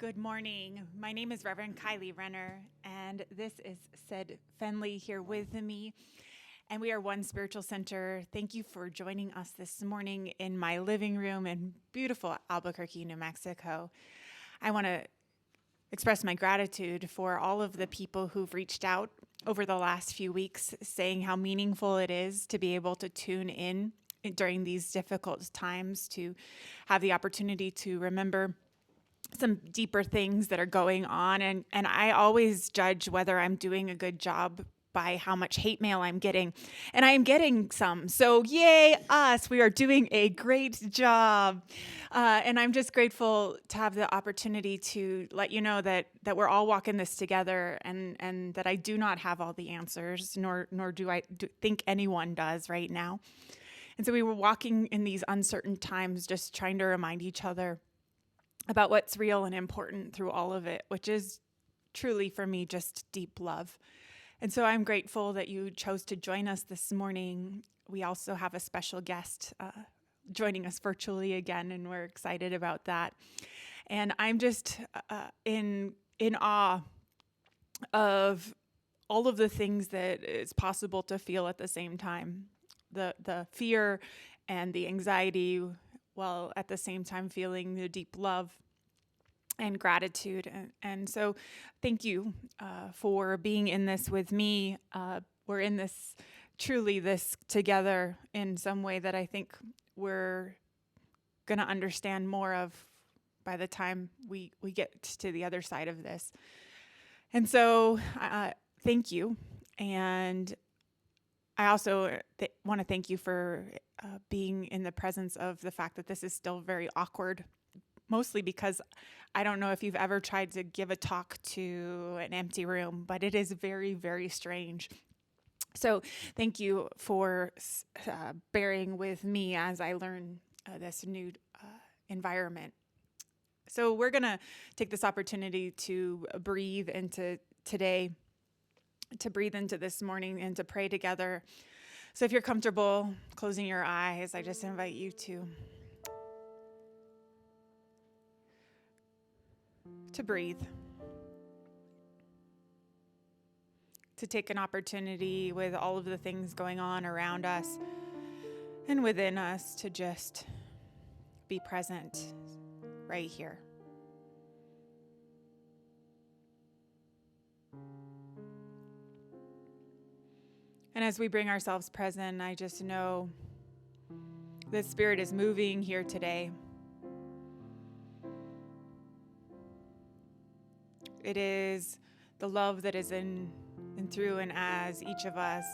Good morning. My name is Reverend Kylie Renner, and this is Sid Fenley here with me. And we are One Spiritual Center. Thank you for joining us this morning in my living room in beautiful Albuquerque, New Mexico. I want to express my gratitude for all of the people who've reached out over the last few weeks, saying how meaningful it is to be able to tune in during these difficult times, to have the opportunity to remember some deeper things that are going on. And I always judge whether I'm doing a good job by how much hate mail I'm getting. And I am getting some. So yay, us. We are doing a great job. And I'm just grateful to have the opportunity to let you know that we're all walking this together, and that I do not have all the answers, nor do I think anyone does right now. And so we were walking in these uncertain times, just trying to remind each other about what's real and important through all of it, which is truly for me just deep love. And so I'm grateful that you chose to join us this morning. We also have a special guest joining us virtually again, and we're excited about that. And I'm just in awe of all of the things that it's possible to feel at the same time. The fear and the anxiety, while at the same time feeling the deep love and gratitude. And so thank you for being in this with me. We're in this together in some way that I think we're going to understand more of by the time we get to the other side of this. And so thank you. And I also want to thank you for being in the presence of the fact that this is still very awkward, mostly because I don't know if you've ever tried to give a talk to an empty room, but it is very, very strange. So thank you for bearing with me as I learn this new environment. So we're going to take this opportunity to breathe into today, to breathe into this morning, and to pray together. So if you're comfortable closing your eyes, I just invite you to breathe, to take an opportunity with all of the things going on around us and within us to just be present right here. And as we bring ourselves present, I just know the Spirit is moving here today. It is the love that is in and through and as each of us.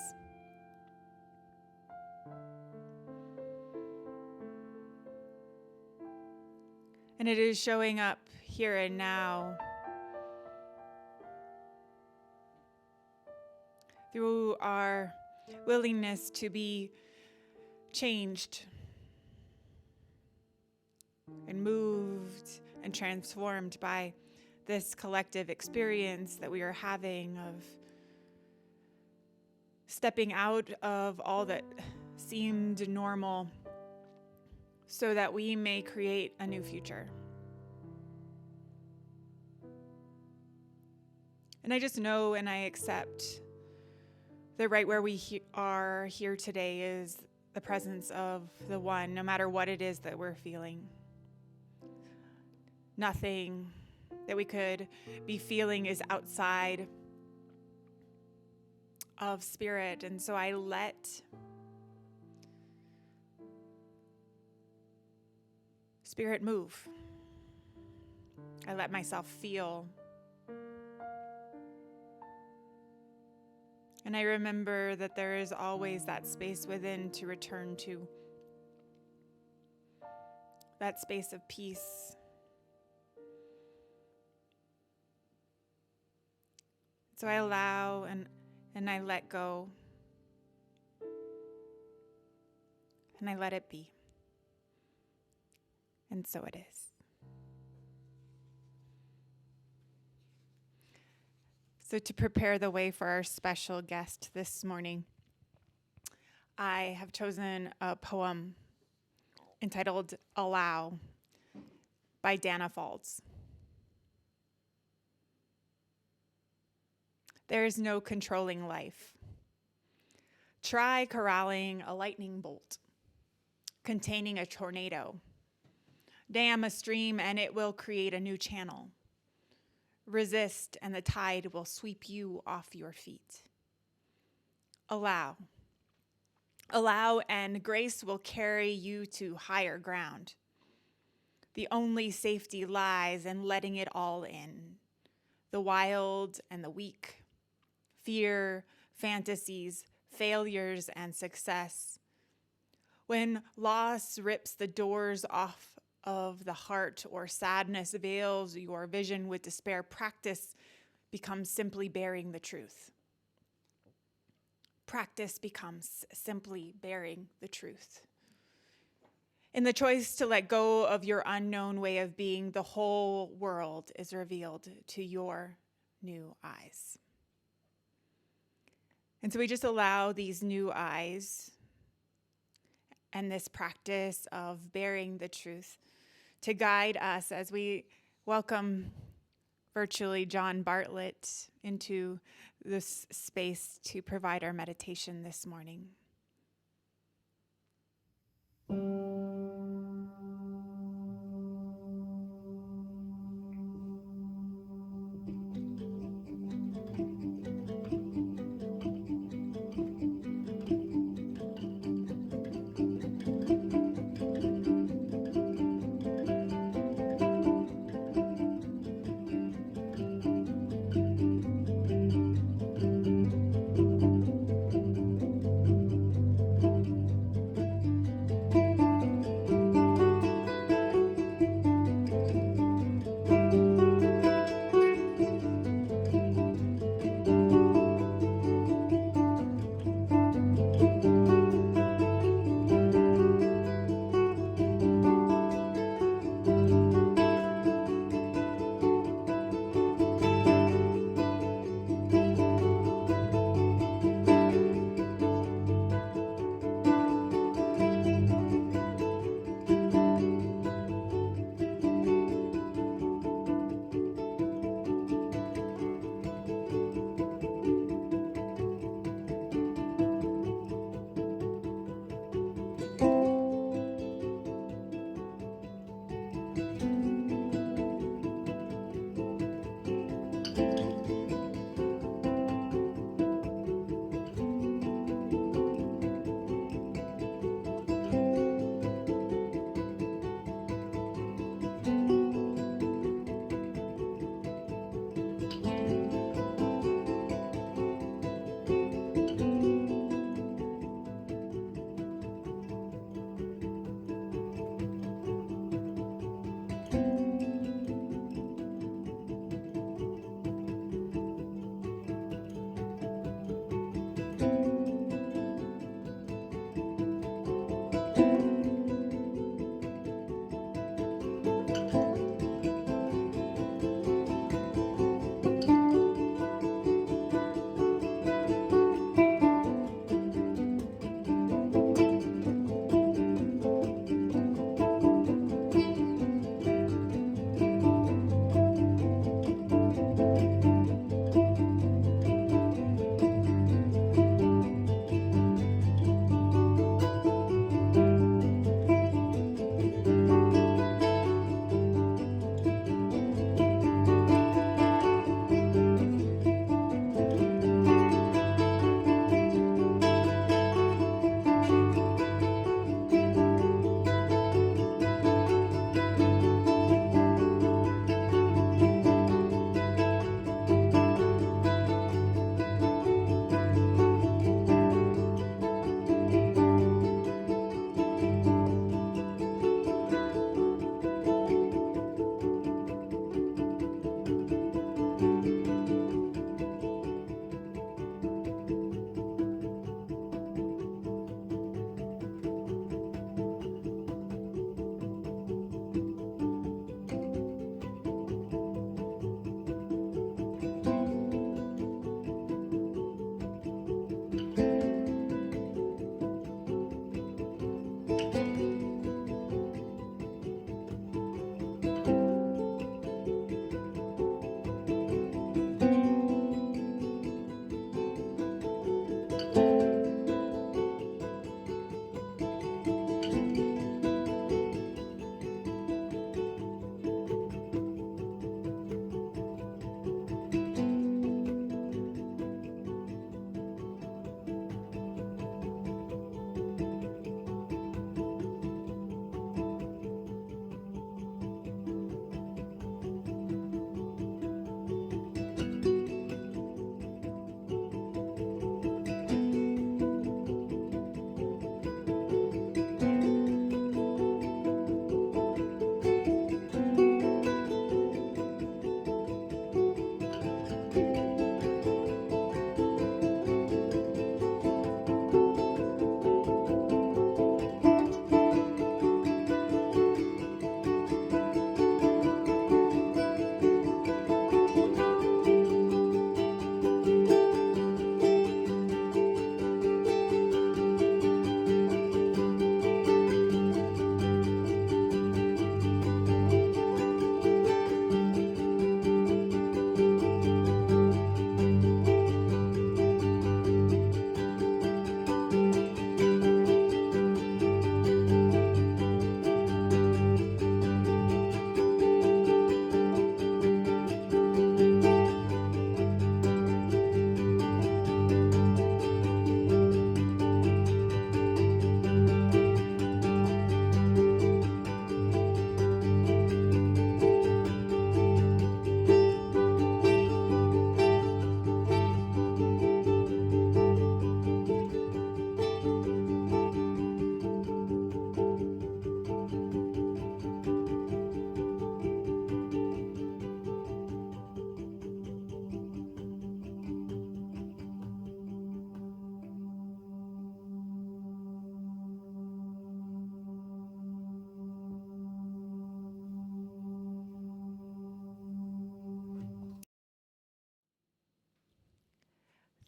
And it is showing up here and now through our willingness to be changed and moved and transformed by this collective experience that we are having of stepping out of all that seemed normal so that we may create a new future. And I just know and I accept that right where we are here today is the presence of the One, no matter what it is that we're feeling. Nothing that we could be feeling is outside of Spirit. And so I let Spirit move. I let myself feel. And I remember that there is always that space within to return to, that space of peace. So I allow and I let go. And I let it be. And so it is. So to prepare the way for our special guest this morning, I have chosen a poem entitled Allow by Dana Faulds. There is no controlling life. Try corralling a lightning bolt containing a tornado. Dam a stream and it will create a new channel. Resist and the tide will sweep you off your feet. Allow and grace will carry you to higher ground. The only safety lies in letting it all in. The wild and the weak, fear, fantasies, failures, and success. When loss rips the doors off of the heart or sadness veils your vision with despair, practice becomes simply bearing the truth. Practice becomes simply bearing the truth. In the choice to let go of your unknown way of being, the whole world is revealed to your new eyes. And so we just allow these new eyes and this practice of bearing the truth to guide us as we welcome virtually John Bartlett into this space to provide our meditation this morning.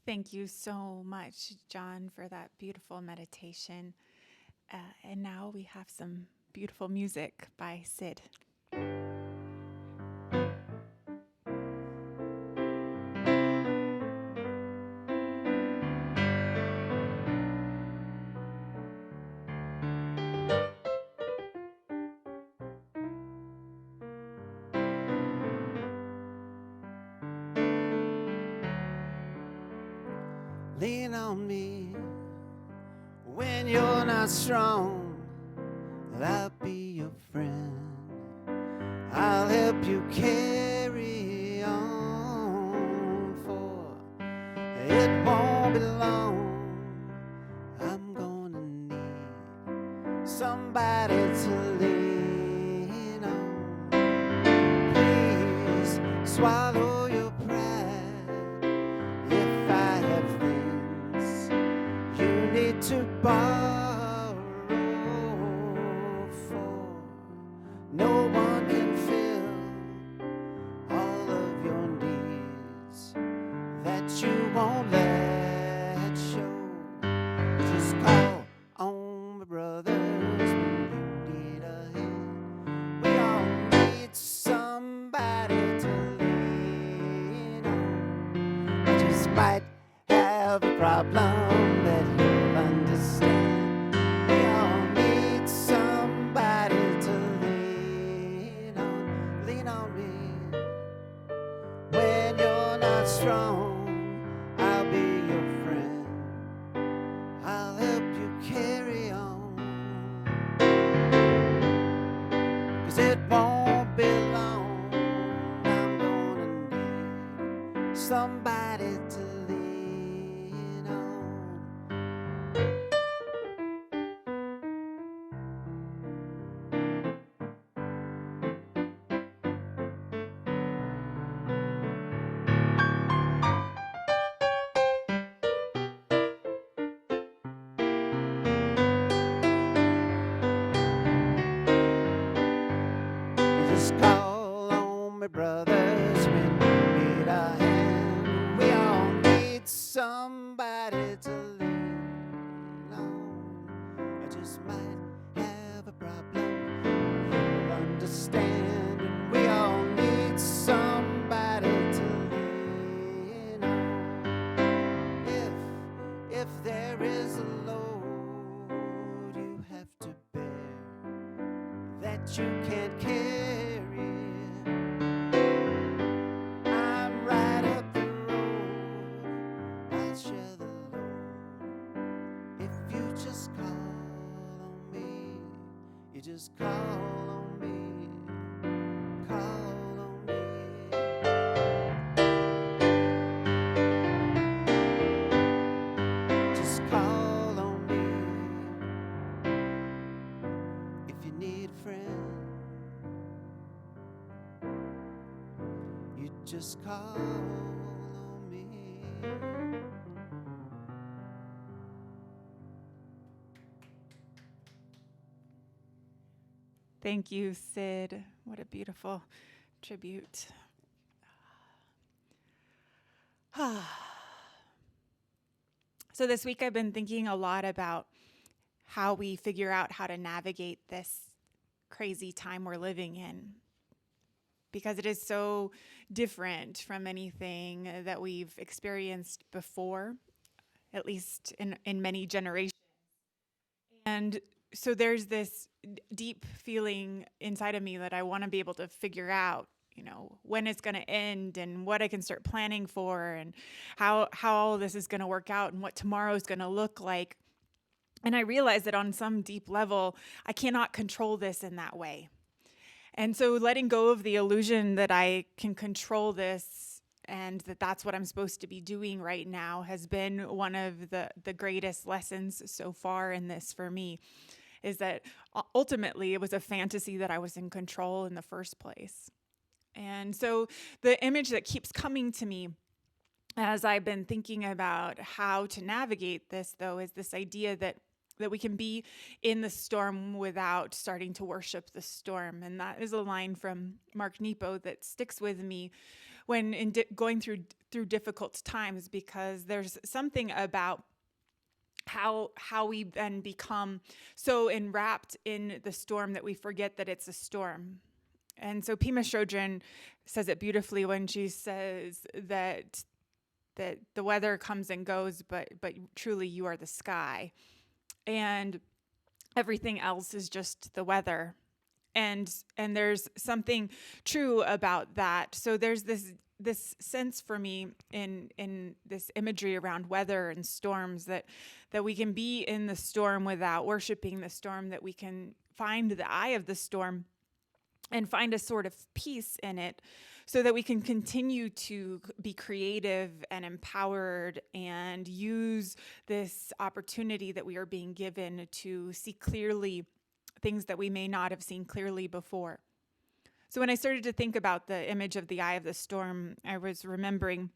Thank you so much, John, for that beautiful meditation. And now we have some beautiful music by Sid. Lean on me when you're not strong. I'll be your friend. I'll help you carry on, for it won't be long. I'm gonna need somebody to lean on. Please swallow your pride. If I have things you need to borrow, for no one can fill all of your needs that you won't let show. Just call on my brothers when you need a hand. We all need somebody to lean on. I just might have a problem that you'll understand. We all need somebody to lean on. Lean on me when you're not strong. I'll be your friend. I'll help you carry on. 'Cause it won't be long. I'm gonna need somebody to lean on. Just call on me, brothers, when you need a hand. We all need somebody to lean on. I just might have a problem you'll understand. And we all need somebody to lean on. If there is a load you have to bear that you can't carry, I'm right up the road. I'll share the load. If you just call on me, you just call on me, call on me. Just call on me if you need a friend. You just call on me. Thank you, Sid. What a beautiful tribute. So this week I've been thinking a lot about how we figure out how to navigate this crazy time we're living in, because it is so different from anything that we've experienced before, at least in many generations. And so there's this deep feeling inside of me that I want to be able to figure out, when it's going to end and what I can start planning for and how all this is going to work out and what tomorrow is going to look like. And I realize that on some deep level, I cannot control this in that way. And so letting go of the illusion that I can control this and that that's what I'm supposed to be doing right now has been one of the greatest lessons so far in this for me, is that ultimately it was a fantasy that I was in control in the first place. And so the image that keeps coming to me as I've been thinking about how to navigate this, though, is this idea that we can be in the storm without starting to worship the storm. And that is a line from Mark Nepo that sticks with me, when going through difficult times, because there's something about how we then become so enwrapped in the storm that we forget that it's a storm. And so Pema Chodron says it beautifully when she says that the weather comes and goes, but truly you are the sky, and everything else is just the weather. And there's something true about that. So there's this sense for me in this imagery around weather and storms, that we can be in the storm without worshiping the storm, that we can find the eye of the storm and find a sort of peace in it, so that we can continue to be creative and empowered and use this opportunity that we are being given to see clearly things that we may not have seen clearly before. So when I started to think about the image of the eye of the storm, I was remembering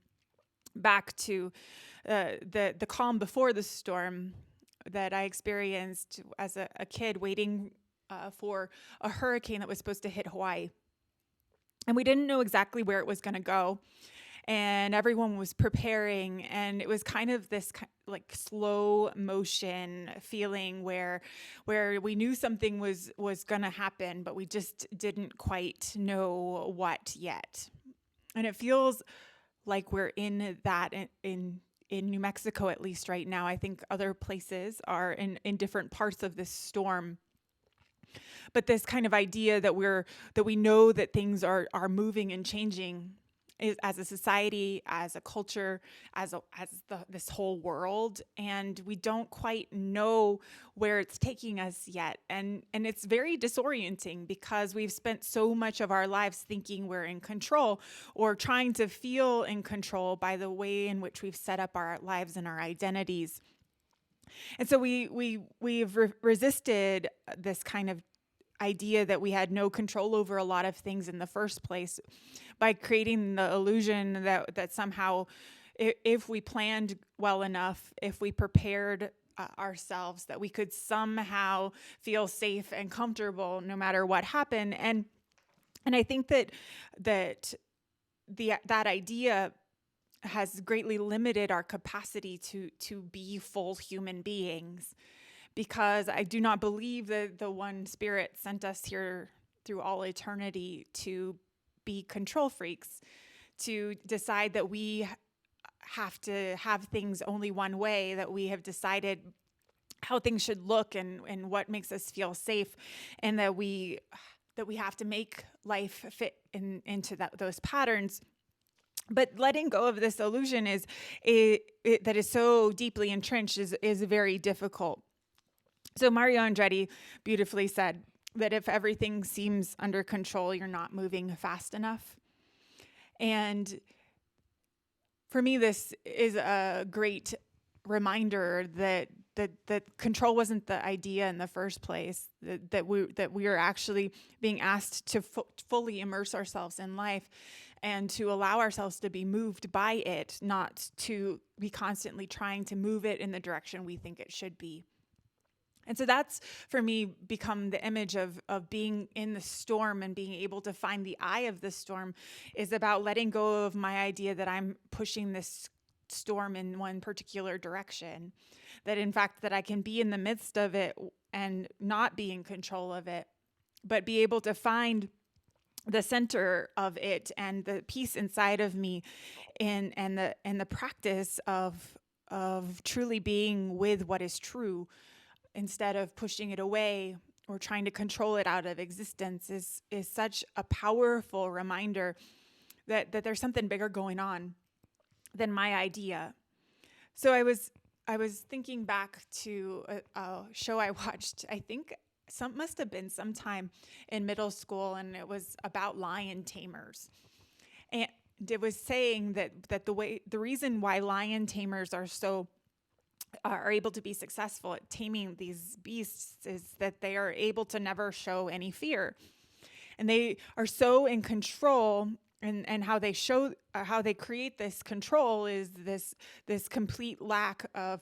back to the calm before the storm that I experienced as a kid, waiting for a hurricane that was supposed to hit Hawaii. And we didn't know exactly where it was going to go. And everyone was preparing, and it was kind of this like slow motion feeling where we knew something was going to happen, but we just didn't quite know what yet. And it feels like we're in that in New Mexico, at least right now. I think other places are in different parts of this storm. But this kind of idea that we know that things are moving and changing as a society, as a culture, as this whole world, and we don't quite know where it's taking us yet. And it's very disorienting, because we've spent so much of our lives thinking we're in control, or trying to feel in control by the way in which we've set up our lives and our identities. And so we've resisted this kind of idea that we had no control over a lot of things in the first place, by creating the illusion that somehow, if we planned well enough, if we prepared ourselves, that we could somehow feel safe and comfortable no matter what happened. And I think that idea has greatly limited our capacity to be full human beings, because I do not believe that the one Spirit sent us here through all eternity to be control freaks, to decide that we have to have things only one way, that we have decided how things should look and what makes us feel safe, and that we have to make life fit into those patterns. But letting go of this illusion that is so deeply entrenched is very difficult. So Mario Andretti beautifully said that if everything seems under control, you're not moving fast enough. And for me, this is a great reminder that control wasn't the idea in the first place, that we are actually being asked to fully immerse ourselves in life, and to allow ourselves to be moved by it, not to be constantly trying to move it in the direction we think it should be. And so that's, for me, become the image of being in the storm and being able to find the eye of the storm, is about letting go of my idea that I'm pushing this storm in one particular direction. That in fact, that I can be in the midst of it and not be in control of it, but be able to find the center of it and the peace inside of me, and the practice of truly being with what is true, instead of pushing it away or trying to control it out of existence, is such a powerful reminder that there's something bigger going on than my idea. So I was thinking back to a show I watched, I think must have been sometime in middle school, and it was about lion tamers. And it was saying that the reason why lion tamers are able to be successful at taming these beasts is that they are able to never show any fear. And they are so in control, and how they create this control is this complete lack of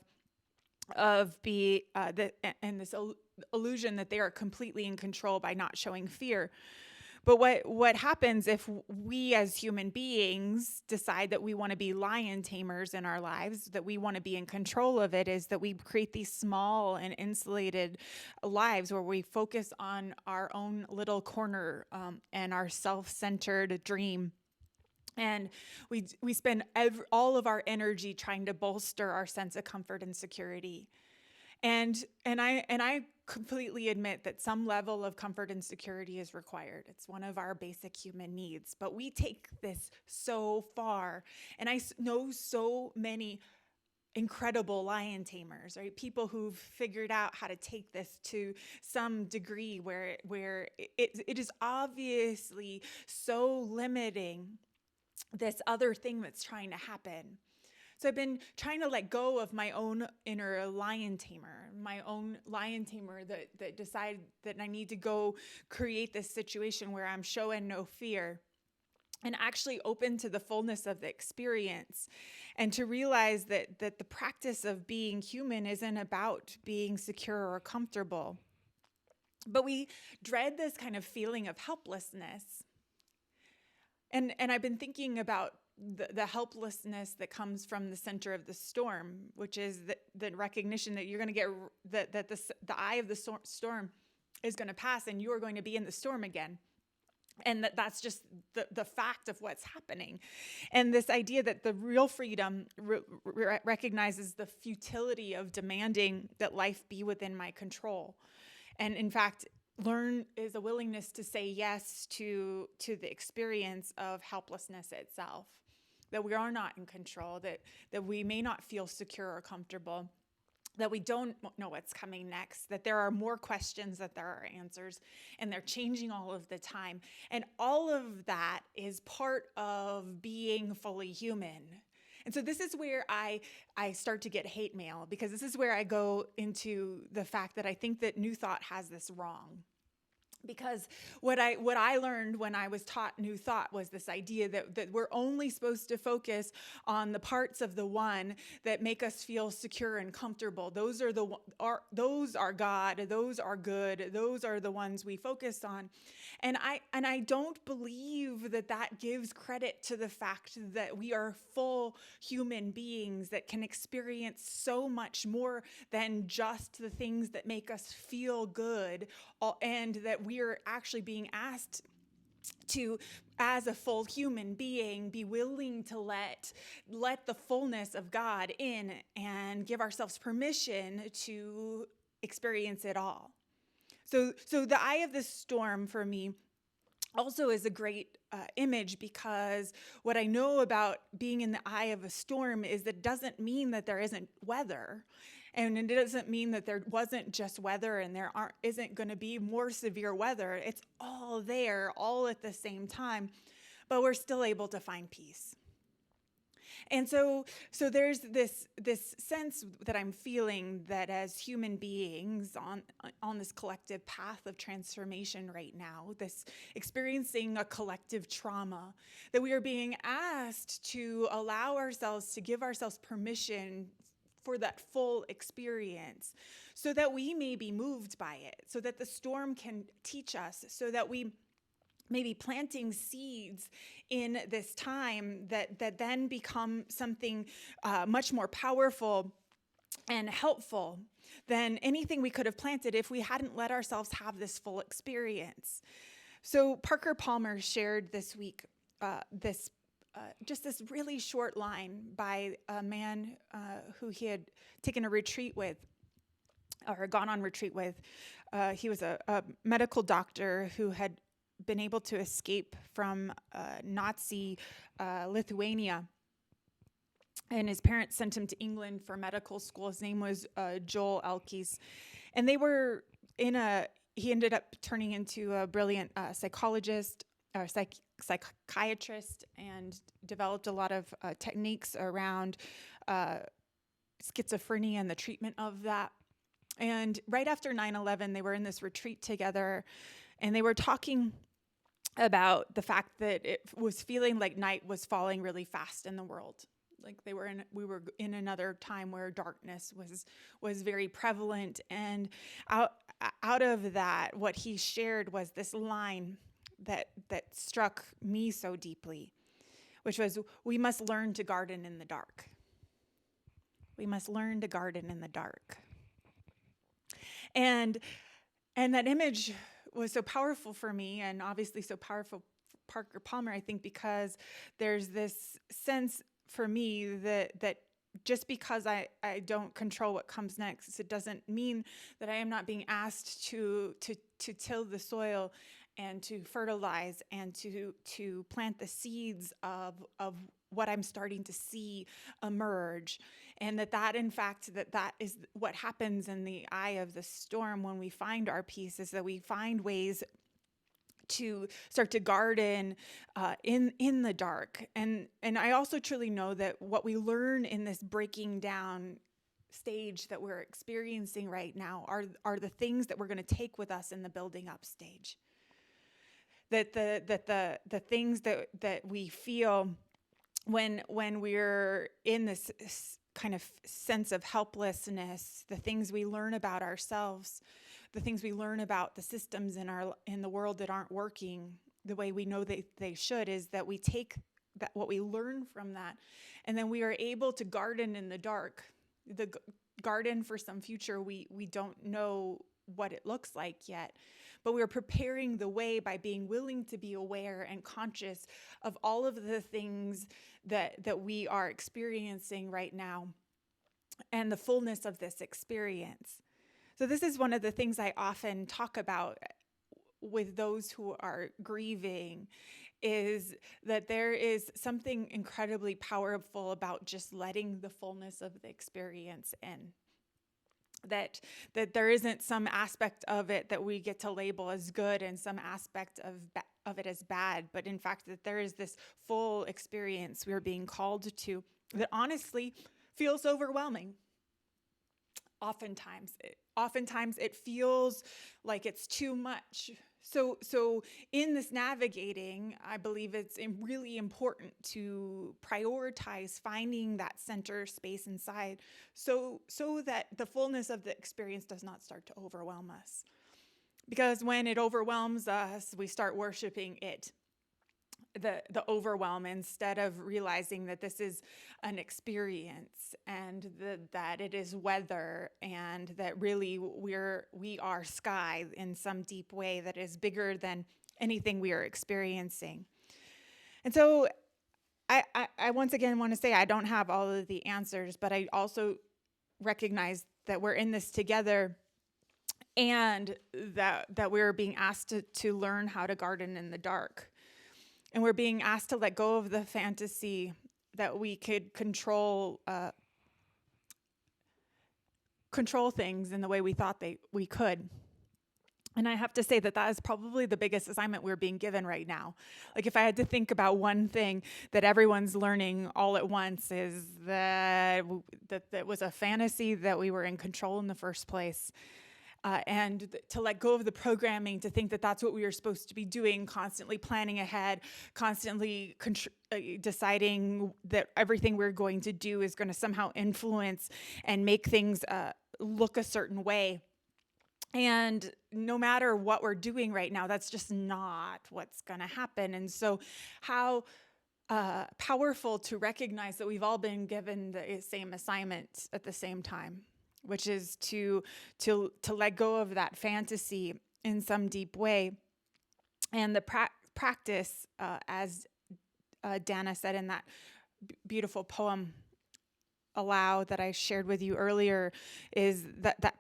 this illusion that they are completely in control by not showing fear. But what happens if we as human beings decide that we want to be lion tamers in our lives, that we want to be in control of it, is that we create these small and insulated lives where we focus on our own little corner and our self-centered dream. And we spend all of our energy trying to bolster our sense of comfort and security. And I completely admit that some level of comfort and security is required. It's one of our basic human needs. But we take this so far. And I know so many incredible lion tamers, right? People who've figured out how to take this to some degree where it is obviously so limiting this other thing that's trying to happen. So I've been trying to let go of my own inner lion tamer that decided that I need to go create this situation where I'm showing no fear and actually open to the fullness of the experience, and to realize that the practice of being human isn't about being secure or comfortable. But we dread this kind of feeling of helplessness. And I've been thinking about the helplessness that comes from the center of the storm, which is the recognition that you're going to get that the eye of the storm is going to pass, and you are going to be in the storm again. And that's just the fact of what's happening. And this idea that the real freedom recognizes the futility of demanding that life be within my control. And in fact, learn is a willingness to say yes to the experience of helplessness itself, that we are not in control, that we may not feel secure or comfortable, that we don't know what's coming next, that there are more questions than there are answers, and they're changing all of the time. And all of that is part of being fully human. And so this is where I start to get hate mail, because this is where I go into the fact that I think that New Thought has this wrong. Because what I learned when I was taught New Thought was this idea that we're only supposed to focus on the parts of the one that make us feel secure and comfortable. Those are God. Those are good. Those are the ones we focus on. And I don't believe that gives credit to the fact that we are full human beings that can experience so much more than just the things that make us feel good, and that we are actually being asked to, as a full human being, be willing to let the fullness of God in and give ourselves permission to experience it all. So the eye of the storm for me also is a great image, because what I know about being in the eye of a storm is that it doesn't mean that there isn't weather. And it doesn't mean that there wasn't just weather and there isn't going to be more severe weather. It's all there, all at the same time, but we're still able to find peace. And so there's this sense that I'm feeling that as human beings on this collective path of transformation right now, this experiencing a collective trauma, that we are being asked to allow ourselves to give ourselves permission for that full experience, so that we may be moved by it, so that the storm can teach us, so that we may be planting seeds in this time that then become something much more powerful and helpful than anything we could have planted if we hadn't let ourselves have this full experience. So Parker Palmer shared this week just this really short line by a man who he had taken a retreat with, or gone on retreat with. He was a medical doctor who had been able to escape from Nazi Lithuania. And his parents sent him to England for medical school. His name was Joel Elkes. And they were he ended up turning into a brilliant psychologist, or psychiatrist, and developed a lot of techniques around schizophrenia and the treatment of that. And right after 9/11, they were in this retreat together, and they were talking about the fact that it was feeling like night was falling really fast in the world. Like we were in another time where darkness was very prevalent. And out of that, what he shared was this line that struck me so deeply, which was, we must learn to garden in the dark. We must learn to garden in the dark. And that image was so powerful for me, and obviously so powerful for Parker Palmer, I think, because there's this sense for me that just because I don't control what comes next, it doesn't mean that I am not being asked to till the soil and to fertilize and to plant the seeds of what I'm starting to see emerge. And that in fact, that is what happens in the eye of the storm when we find our peace, is that we find ways to start to garden in the dark. And I also truly know that what we learn in this breaking down stage that we're experiencing right now are the things that we're going to take with us in the building up stage. That the things that we feel when we're in this kind of sense of helplessness, the things we learn about ourselves, the things we learn about the systems in the world that aren't working the way we know they should, is that we take that, what we learn from that, and then we are able to garden in the dark, the garden for some future we don't know what it looks like yet. But we're preparing the way by being willing to be aware and conscious of all of the things that we are experiencing right now and the fullness of this experience. So this is one of the things I often talk about with those who are grieving, is that there is something incredibly powerful about just letting the fullness of the experience in. That there isn't some aspect of it that we get to label as good and some aspect of it as bad, but in fact that there is this full experience we're being called to that honestly feels overwhelming. Oftentimes it feels like it's too much. So in this navigating, I believe it's really important to prioritize finding that center space inside so that the fullness of the experience does not start to overwhelm us. Because when it overwhelms us, we start worshiping it, the overwhelm, instead of realizing that this is an experience and that it is weather, and that really we are sky in some deep way that is bigger than anything we are experiencing. And so I once again want to say I don't have all of the answers, but I also recognize that we're in this together, and that we're being asked to learn how to garden in the dark. And we're being asked to let go of the fantasy that we could control things in the way we thought we could. And I have to say that is probably the biggest assignment we're being given right now. Like, if I had to think about one thing that everyone's learning all at once, is that was a fantasy that we were in control in the first place. And to let go of the programming to think that that's what we are supposed to be doing, constantly planning ahead, constantly deciding that everything we're going to do is going to somehow influence and make things look a certain way. And no matter what we're doing right now, that's just not what's going to happen. And so how powerful to recognize that we've all been given the same assignment at the same time, which is to let go of that fantasy in some deep way. And the practice, as Dana said in that beautiful poem, Allow, that I shared with you earlier, is that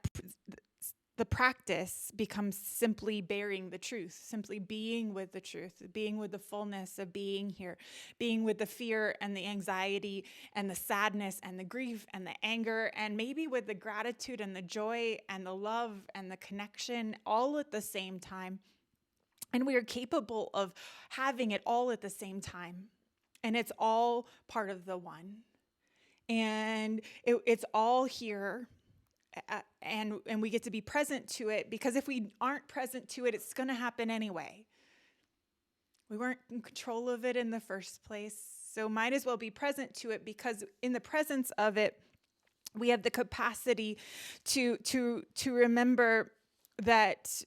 the practice becomes simply bearing the truth, simply being with the truth, being with the fullness of being here, being with the fear and the anxiety and the sadness and the grief and the anger, and maybe with the gratitude and the joy and the love and the connection all at the same time. And we are capable of having it all at the same time. And it's all part of the one. And it's all here. And we get to be present to it, because if we aren't present to it, it's going to happen anyway. We weren't in control of it in the first place, so might as well be present to it, because in the presence of it, we have the capacity to remember that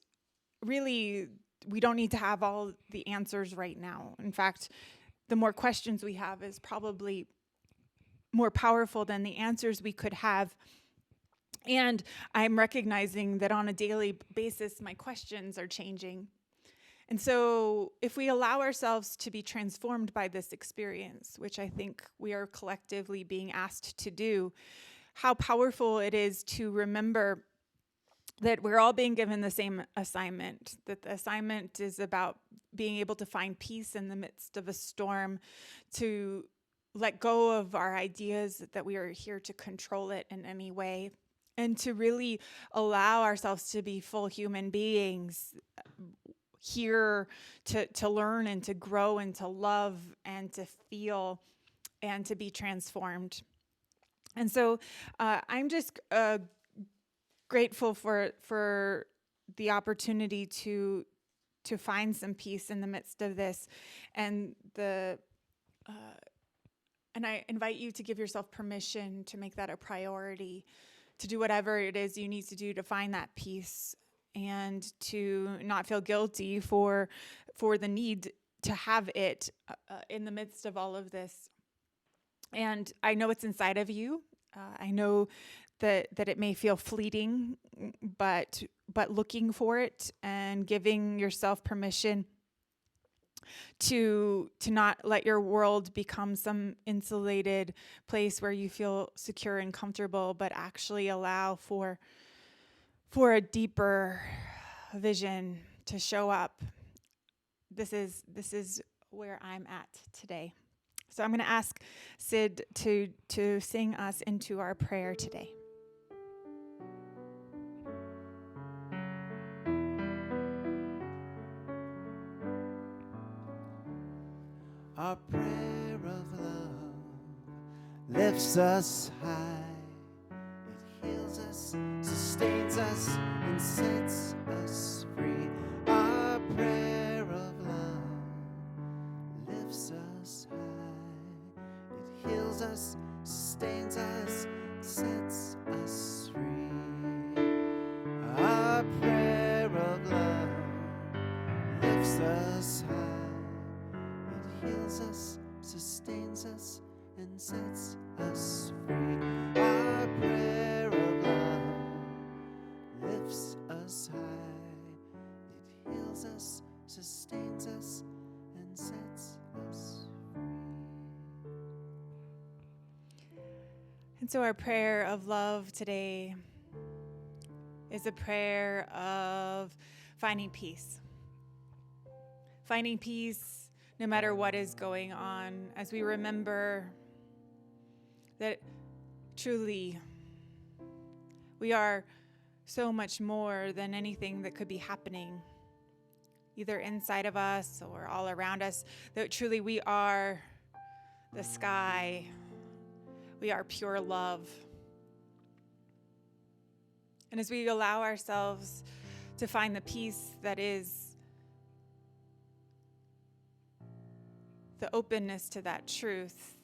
really we don't need to have all the answers right now. In fact, the more questions we have is probably more powerful than the answers we could have. And I'm recognizing that on a daily basis, my questions are changing. And so if we allow ourselves to be transformed by this experience, which I think we are collectively being asked to do, how powerful it is to remember that we're all being given the same assignment, that the assignment is about being able to find peace in the midst of a storm, to let go of our ideas that we are here to control it in any way, and to really allow ourselves to be full human beings here to learn and to grow and to love and to feel and to be transformed. And so I'm just grateful for the opportunity to find some peace in the midst of this, and and I invite you to give yourself permission to make that a priority, to do whatever it is you need to do to find that peace, and to not feel guilty for the need to have it in the midst of all of this. And I know it's inside of you. I know that it may feel fleeting, but looking for it and giving yourself permission to not let your world become some insulated place where you feel secure and comfortable, but actually allow for a deeper vision to show up. This is where I'm at today. So I'm going to ask Sid to sing us into our prayer today. Our prayer of love lifts us high. It heals us, sustains us, and sets us free. Our prayer of love lifts us high. It heals us, sustains us, sets us free. Our prayer of love lifts us high. It heals us, sustains us, and sets us free. Our prayer of love lifts us high. It heals us, sustains us, and sets us free. And so our prayer of love today is a prayer of finding peace. Finding peace no matter what is going on, as we remember that truly we are so much more than anything that could be happening, either inside of us or all around us, that truly we are the sky, we are pure love. And as we allow ourselves to find the peace that is the openness to that truth,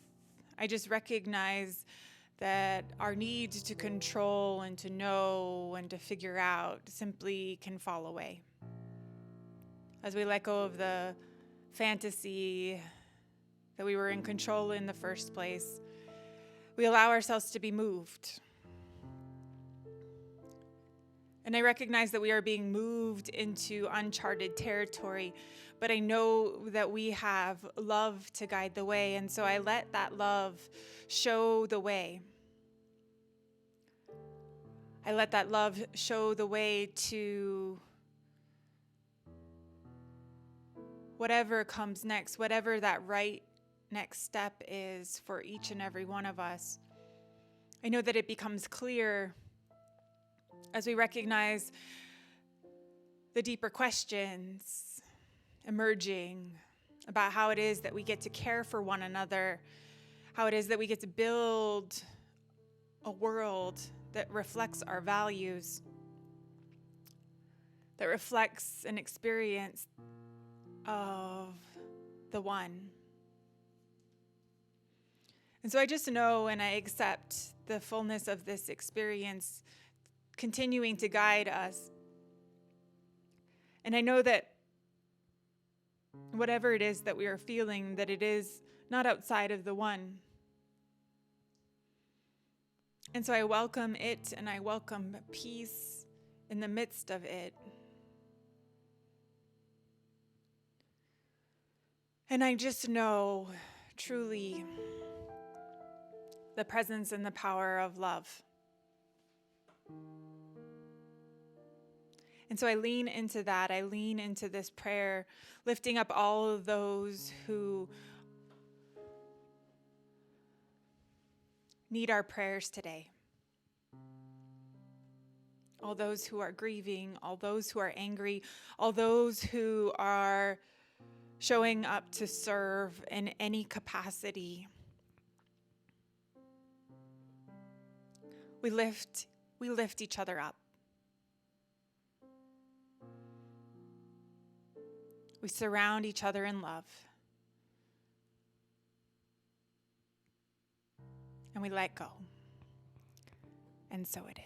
I just recognize that our need to control and to know and to figure out simply can fall away. As we let go of the fantasy that we were in control in the first place, we allow ourselves to be moved. And I recognize that we are being moved into uncharted territory, but I know that we have love to guide the way, and so I let that love show the way. I let that love show the way to whatever comes next, whatever that right next step is for each and every one of us. I know that it becomes clear as we recognize the deeper questions emerging about how it is that we get to care for one another, how it is that we get to build a world that reflects our values, that reflects an experience of the one. And so I just know and I accept the fullness of this experience continuing to guide us. And I know that whatever it is that we are feeling, that it is not outside of the one. And so I welcome it, and I welcome peace in the midst of it. And I just know truly the presence and the power of love. And so I lean into that. I lean into this prayer, lifting up all of those who need our prayers today. All those who are grieving, all those who are angry, all those who are showing up to serve in any capacity. We lift each other up. We surround each other in love. And we let go. And so it is.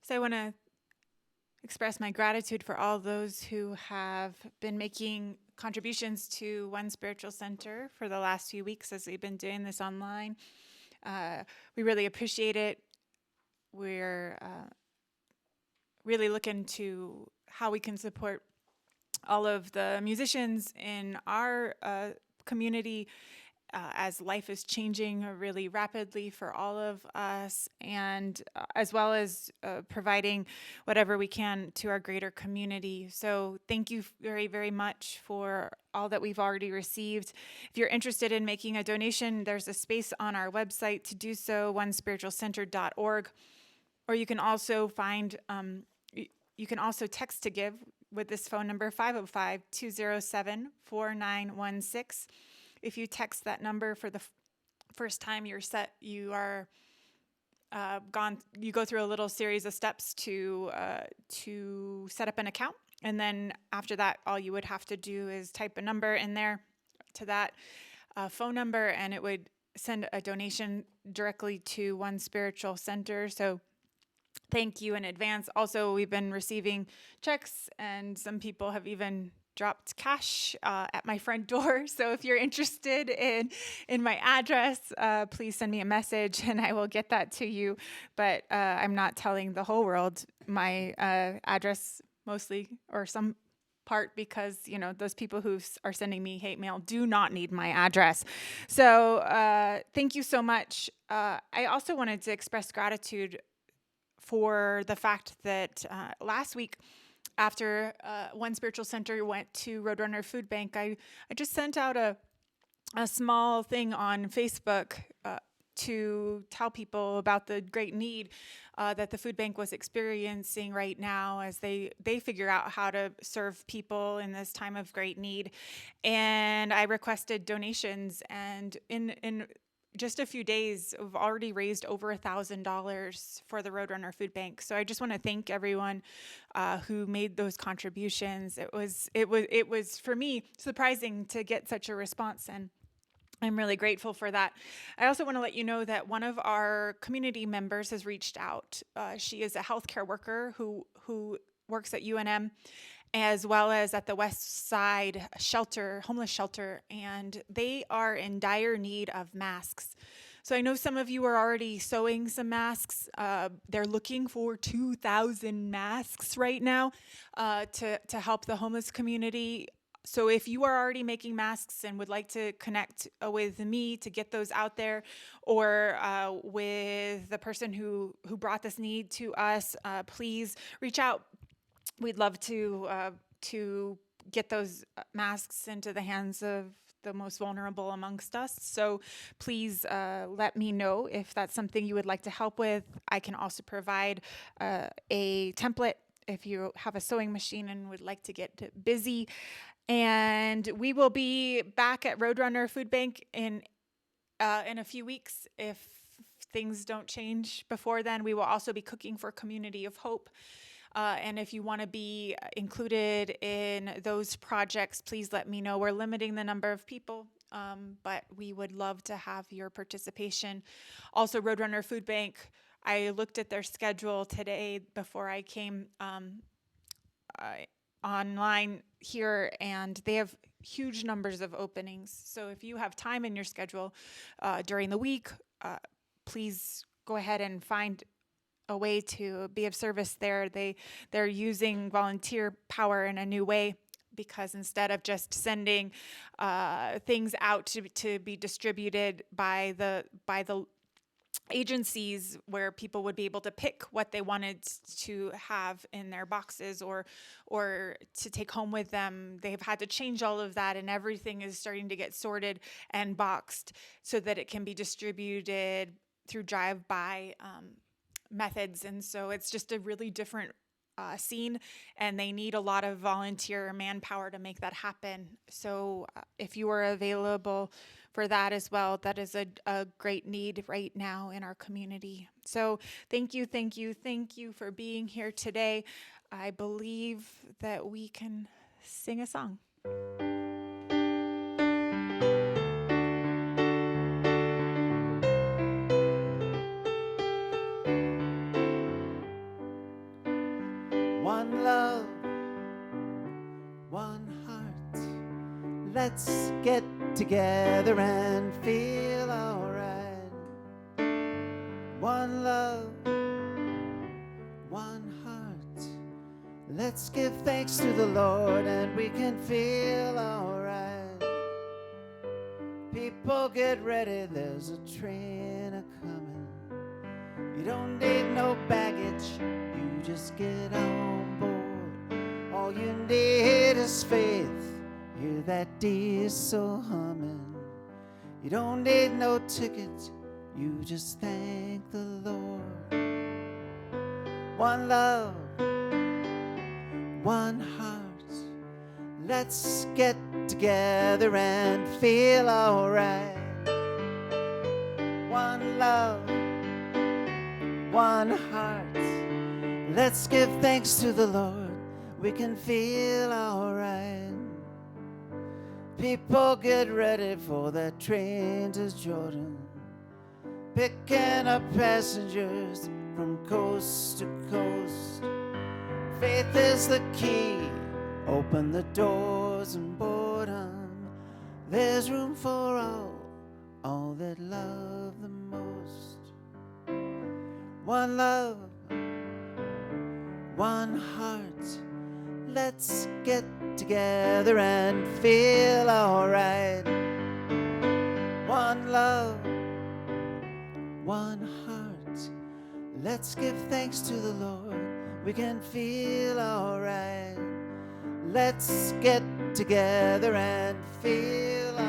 So I want to express my gratitude for all those who have been making contributions to One Spiritual Center for the last few weeks as we've been doing this online. We really appreciate it. We're really looking to how we can support all of the musicians in our community as life is changing really rapidly for all of us, and as well as providing whatever we can to our greater community. So thank you very, very much for all that we've already received. If you're interested in making a donation, there's a space on our website to do so, onespiritualcenter.org, or you can also find, you can also text to give with this phone number, 505-207-4916. If you text that number for the first time you go through a little series of steps to set up an account. And then after that, all you would have to do is type a number in there to that. phone number, and it would send a donation directly to One Spiritual Center. So thank you in advance. Also, we've been receiving checks, and some people have even dropped cash at my front door. So if you're interested in my address, please send me a message and I will get that to you. But I'm not telling the whole world my address, mostly, or some part, because those people who are sending me hate mail do not need my address. So thank you so much. I also wanted to express gratitude for the fact that last week, after One Spiritual Center went to Roadrunner Food Bank, I just sent out a small thing on Facebook to tell people about the great need that the food bank was experiencing right now as they figure out how to serve people in this time of great need. And I requested donations, and in just a few days, we've already raised over $1,000 for the Roadrunner Food Bank. So I just want to thank everyone who made those contributions. It was for me surprising to get such a response, and I'm really grateful for that. I also want to let you know that one of our community members has reached out. She is a healthcare worker who works at UNM, as well as at the West Side shelter, homeless shelter, and they are in dire need of masks. So I know some of you are already sewing some masks. They're looking for 2,000 masks right now to help the homeless community. So if you are already making masks and would like to connect with me to get those out there, or with the person who brought this need to us, please reach out. We'd love to get those masks into the hands of the most vulnerable amongst us. So please let me know if that's something you would like to help with. I can also provide a template if you have a sewing machine and would like to get busy. And we will be back at Roadrunner Food Bank in a few weeks. If things don't change before then, we will also be cooking for Community of Hope. And if you want to be included in those projects, please let me know. We're limiting the number of people, but we would love to have your participation. Also, Roadrunner Food Bank, I looked at their schedule today before I came online here, and they have huge numbers of openings. So if you have time in your schedule during the week, please go ahead and find a way to be of service there. They're using volunteer power in a new way, because instead of just sending things out to be distributed by the agencies where people would be able to pick what they wanted to have in their boxes or to take home with them, they've had to change all of that, and everything is starting to get sorted and boxed so that it can be distributed through drive-by methods. And so it's just a really different scene, and they need a lot of volunteer manpower to make that happen. So if you are available for that as well, that is a great need right now in our community. So thank you for being here today. I believe that we can sing a song. One love, one heart. Let's get together and feel alright. One love, one heart. Let's give thanks to the Lord and we can feel alright. People, get ready, there's a train a-coming. You don't need no baggage, you just get on board. All you need is faith, hear that diesel humming. You don't need no ticket, you just thank the Lord. One love, one heart. Let's get together and feel alright. One love, one heart. Let's give thanks to the Lord, we can feel alright. People get ready for their train to Jordan, picking up passengers from coast to coast. Faith is the key, open the doors and boredom. There's room for all that love the most. One love, one heart, let's get together and feel alright. One love, one heart, let's give thanks to the Lord. We can feel alright. Let's get together and feel alright.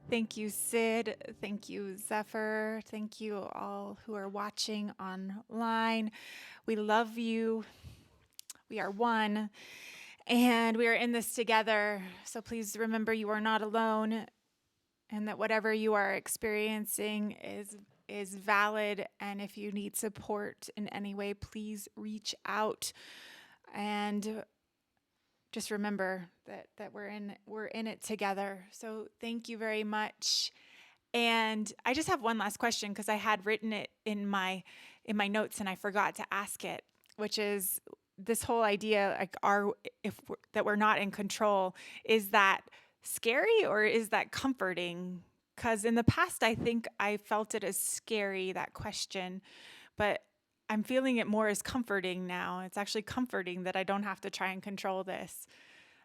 Thank you, Sid. Thank you, Zephyr. Thank you all who are watching online. We love you. We are one, and we are in this together. So please remember you are not alone, and that whatever you are experiencing is valid. And if you need support in any way, please reach out. And just remember that we're in it together. So thank you very much. And I just have one last question, because I had written it in my notes and I forgot to ask it, which is this whole idea, like, that we're not in control. Is that scary or is that comforting? Because in the past, I think I felt it as scary, that question, but I'm feeling it more as comforting now. It's actually comforting that I don't have to try and control this.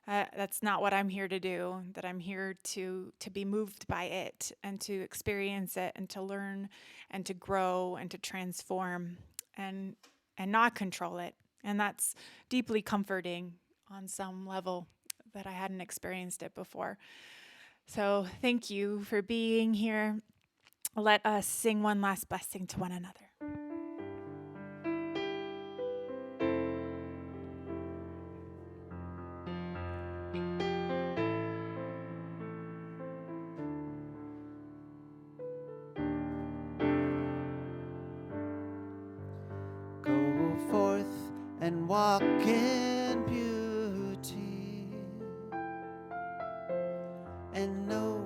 That's not what I'm here to do, that I'm here to be moved by it and to experience it and to learn and to grow and to transform and not control it. And that's deeply comforting on some level that I hadn't experienced it before. So thank you for being here. Let us sing one last blessing to one another. Go forth and walk in beauty, and know